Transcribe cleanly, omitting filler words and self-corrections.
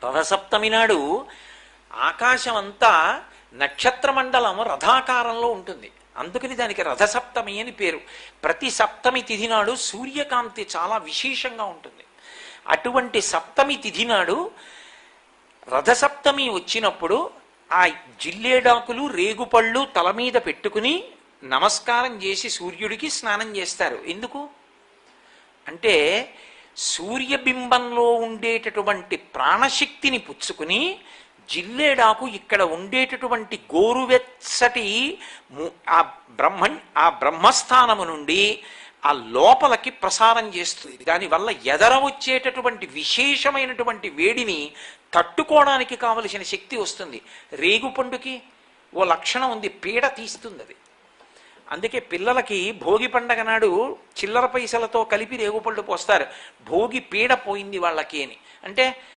రథసప్తమి నాడు ఆకాశం అంతా నక్షత్రమండలం రథాకారంలో ఉంటుంది. అందుకని దానికి రథసప్తమి అని పేరు. ప్రతి సప్తమి తిథి నాడు సూర్యకాంతి చాలా విశేషంగా ఉంటుంది. అటువంటి సప్తమి తిథి నాడు రథసప్తమి వచ్చినప్పుడు ఆ జిల్లేడాకులు రేగుపళ్ళు తల మీద పెట్టుకుని నమస్కారం చేసి సూర్యుడికి స్నానం చేస్తారు. ఎందుకు అంటే సూర్యబింబంలో ఉండేటటువంటి ప్రాణశక్తిని పుచ్చుకుని జిల్లేడాకు ఇక్కడ ఉండేటటువంటి గోరువెచ్చటి ఆ బ్రహ్మస్థానము నుండి ఆ లోపలికి ప్రసారం చేస్తుంది. దానివల్ల ఎదర వచ్చేటటువంటి విశేషమైనటువంటి వేడిని తట్టుకోవడానికి కావలసిన శక్తి వస్తుంది. రేగుపండుకి ఓ లక్షణం ఉంది, పీడ తీస్తుంది అది. అందుకే పిల్లలకి భోగి పండగ నాడు చిల్లర పైసలతో కలిపి రేగుపళ్ళు పోస్తారు. భోగి పీడ పోయింది వాళ్ళకి అని. అంటే